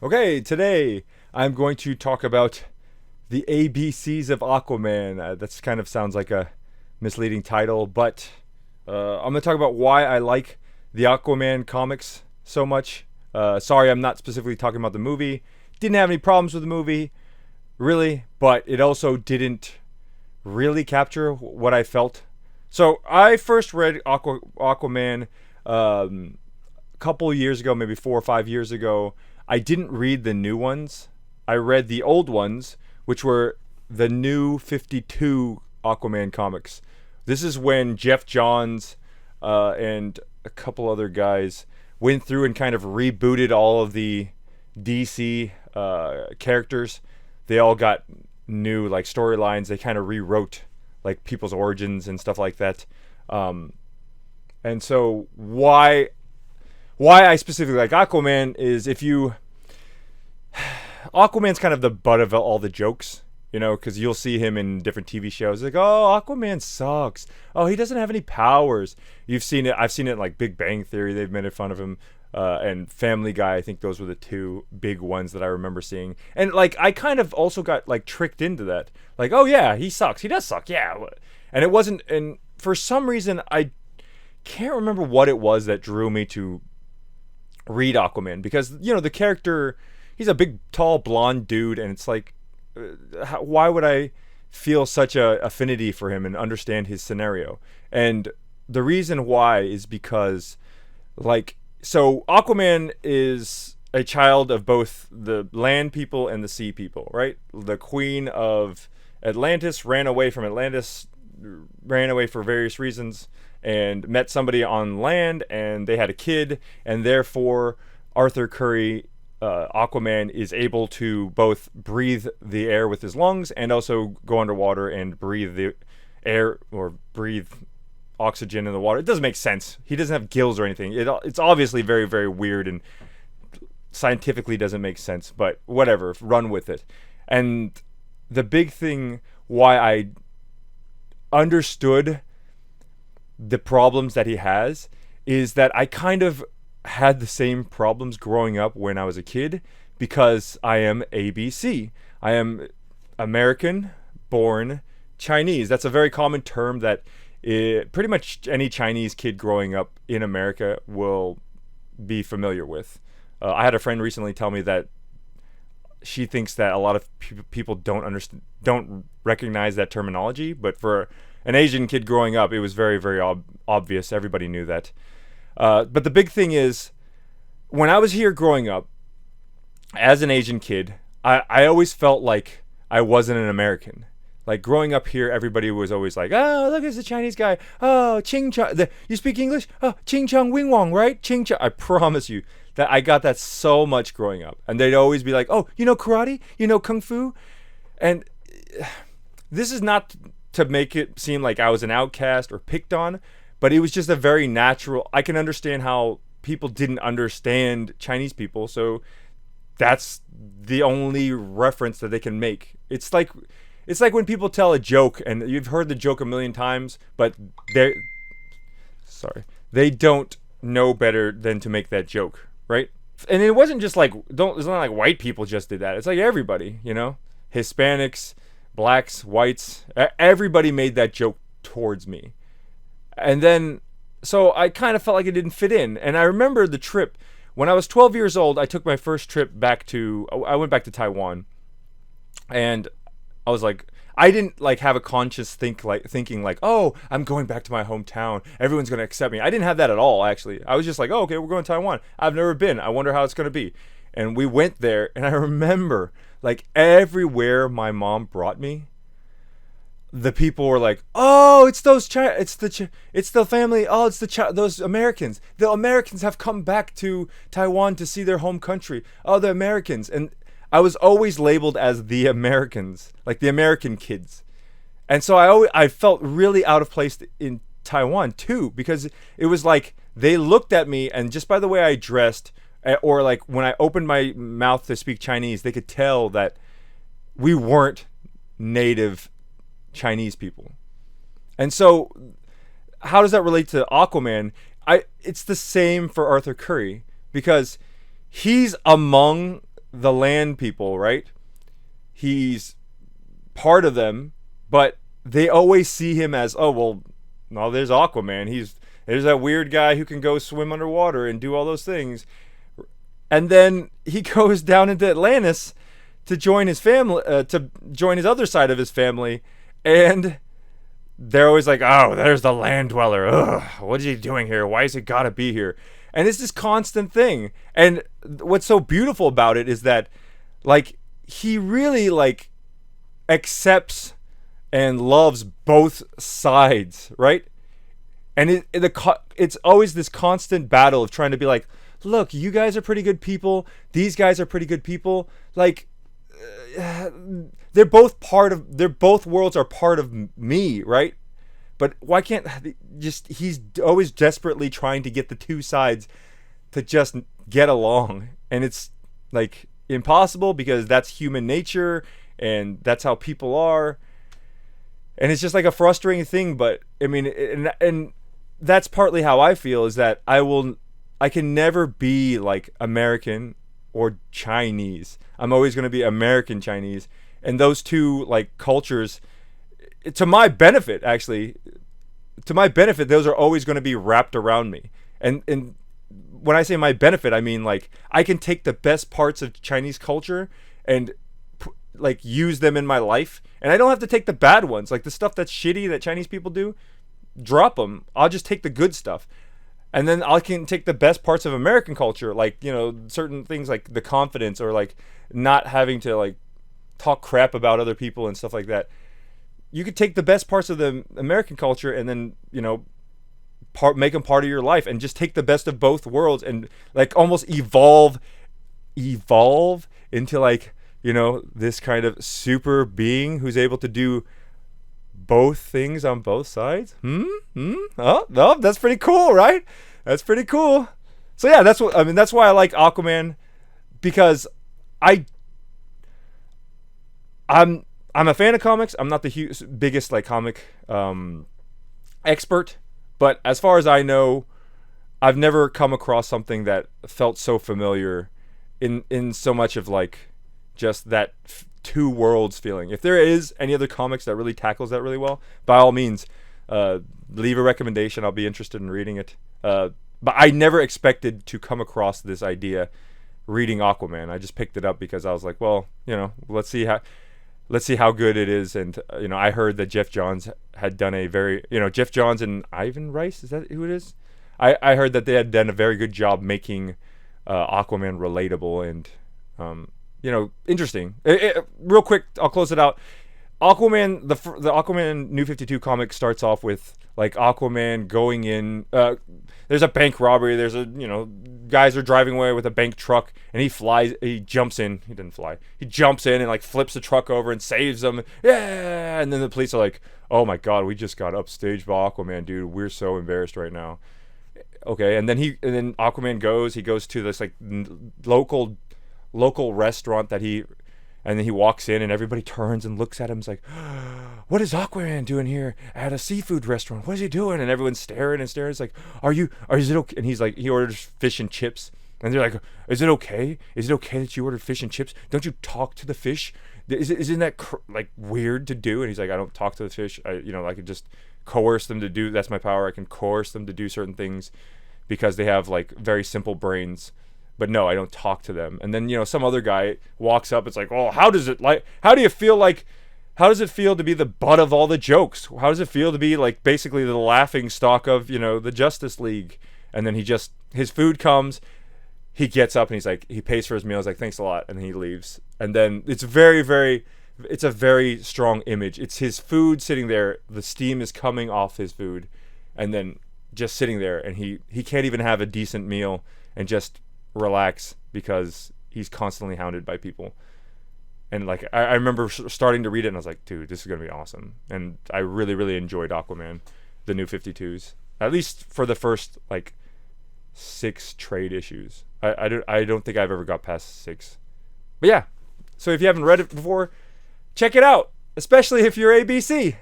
Okay, today I'm going to talk about the ABCs of Aquaman. That's kind of sounds like a misleading title, but I'm going to talk about why I like the Aquaman comics so much. Sorry, I'm not specifically talking about the movie. Didn't have any problems with the movie, really, but it also didn't really capture what I felt. So I first read Aquaman a couple years ago, maybe 4 or 5 years ago. I didn't read the new ones. I read the old ones, which were the new 52 Aquaman comics. This is when Jeff Johns and a couple other guys went through and kind of rebooted all of the DC characters. They all got new like storylines. They kind of rewrote like people's origins and stuff like that. Um, and so why I specifically like Aquaman is if you Aquaman's kind of the butt of all the jokes, because you'll see him in different TV shows. Like, oh, Aquaman sucks. Oh, he doesn't have any powers. You've seen it. I've seen it in like Big Bang Theory. They've made fun of him. And Family Guy. I think those were the two big ones that I remember seeing. And like, I kind of also got like tricked into that. Like, oh yeah, he sucks. He does suck. Yeah. And it wasn't. And for some reason, I can't remember what it was that drew me to read Aquaman because the character, he's a big tall blonde dude, and it's like why would I feel such a affinity for him and understand his scenario? And the reason why is because so Aquaman is a child of both the land people and the sea people, right? The queen of Atlantis ran away from Atlantis, ran away for various reasons, and met somebody on land, and they had a kid, and therefore Arthur Curry, Aquaman, is able to both breathe the air with his lungs and also go underwater and breathe the air or breathe oxygen in the water. It doesn't make sense. He doesn't have gills or anything. It's obviously very, very weird and scientifically doesn't make sense, but whatever, run with it. And the big thing why I understood the problems that he has is that I kind of had the same problems growing up when I was a kid because I am ABC. I am American born Chinese. That's a very common term that pretty much any Chinese kid growing up in America will be familiar with. I had a friend recently tell me that she thinks that a lot of people don't recognize that terminology, but for an Asian kid growing up, it was very, very obvious. Everybody knew that. But the big thing is, when I was here growing up, as an Asian kid, I always felt like I wasn't an American. Like growing up here, everybody was always like, "Oh, look, it's a Chinese guy. Oh, Ching Chong. You speak English? Oh, Ching Chong Wing Wong, right? Ching Chong." I promise you that I got that so much growing up, and they'd always be like, "Oh, you know karate? You know kung fu?" And this is not to make it seem like I was an outcast or picked on, but it was just a very natural. I can understand how people didn't understand Chinese people, so that's the only reference that they can make. It's like when people tell a joke and you've heard the joke a million times, but they don't know better than to make that joke, right? And it wasn't just like it's not like white people just did that. It's like everybody, Hispanics, blacks, whites, everybody made that joke towards me. And then, so I kind of felt like it didn't fit in. And I remember the trip when I was 12 years old. I took my first trip I went back to Taiwan, and I was like, I didn't like have a conscious thinking like, oh, I'm going back to my hometown. Everyone's gonna accept me. I didn't have that at all. Actually, I was just like, oh, okay, we're going to Taiwan. I've never been. I wonder how it's gonna be. And we went there, and I remember like everywhere my mom brought me, the people were like, "Oh, it's it's the family. Oh, it's those Americans. The Americans have come back to Taiwan to see their home country. Oh, the Americans." And I was always labeled as the Americans, like the American kids. And so I felt really out of place in Taiwan too, because it was like they looked at me, and just by the way I dressed, or like when I opened my mouth to speak Chinese, they could tell that we weren't native Chinese people. And so how does that relate to Aquaman? It's the same for Arthur Curry, because he's among the land people, right? He's part of them, but they always see him as, oh well, no, there's Aquaman. There's that weird guy who can go swim underwater and do all those things. And then he goes down into Atlantis to join his family, to join his other side of his family, and they're always like, oh, there's the land dweller. Ugh, what is he doing here? Why has he got to be here? And it's this constant thing. And what's so beautiful about it is that, like, he really, like, accepts and loves both sides, right? And it's always this constant battle of trying to be like, look, you guys are pretty good people. These guys are pretty good people. Like, they're both worlds are part of me, right? But why can't he's always desperately trying to get the two sides to just get along. And it's like impossible because that's human nature and that's how people are. And it's just like a frustrating thing, but I mean, and that's partly how I feel, is that I can never be like American or Chinese. I'm always going to be American Chinese. And those two like cultures, to my benefit, those are always going to be wrapped around me. And when I say my benefit, I mean like I can take the best parts of Chinese culture and like use them in my life, and I don't have to take the bad ones, like the stuff that's shitty that Chinese people do. Drop them. I'll just take the good stuff. And then I can take the best parts of American culture, like, you know, certain things like the confidence or like not having to like talk crap about other people and stuff like that. You could take the best parts of the American culture and then, you know, make them part of your life, and just take the best of both worlds and like almost evolve into like, you know, this kind of super being who's able to do both things on both sides. Oh, no, that's pretty cool, right? That's pretty cool. So yeah, that's why I like Aquaman, because I'm a fan of comics. I'm not the biggest like comic expert, but as far as I know, I've never come across something that felt so familiar in so much of like just that two worlds feeling. If there is any other comics that really tackles that really well, by all means, leave a recommendation. I'll be interested in reading it. But I never expected to come across this idea reading Aquaman. I just picked it up because I was like, well, you know, let's see how good it is. And you know, I heard that Jeff Johns had done Jeff Johns and Ivan Rice, is that who it is? I heard that they had done a very good job making Aquaman relatable and you know, interesting. Real quick, I'll close it out. Aquaman, the Aquaman New 52 comic starts off with like Aquaman going in. There's a bank robbery. There's guys are driving away with a bank truck, and he jumps in. He didn't fly. He jumps in and like flips the truck over and saves them. Yeah, and then the police are like, "Oh my God, we just got upstaged by Aquaman, dude. We're so embarrassed right now." Okay, and then Aquaman goes to this like local restaurant and then he walks in and everybody turns and looks at him. It's like, what is Aquaman doing here at a seafood restaurant? What is he doing? And everyone's staring and staring. It's like, is it okay? And he's like, he orders fish and chips. And they're like, is it okay? Is it okay that you ordered fish and chips? Don't you talk to the fish? Isn't that like weird to do? And he's like, I don't talk to the fish. I can just coerce them to do, that's my power. I can coerce them to do certain things because they have like very simple brains. But no, I don't talk to them. And then, some other guy walks up. It's like, oh, how does it feel to be the butt of all the jokes? How does it feel to be like basically the laughing stock of, the Justice League? And then his food comes, he gets up and he's like, he pays for his meal. He's like, thanks a lot. And then he leaves. And then it's a very strong image. It's his food sitting there. The steam is coming off his food. And then just sitting there, and he can't even have a decent meal and just relax because he's constantly hounded by people. And like I remember starting to read it and I was like, dude, this is gonna be awesome. And I really, really enjoyed Aquaman, the New 52s, at least for the first like 6 trade issues. I don't think I've ever got past 6. But yeah, so if you haven't read it before, check it out, especially if you're ABC.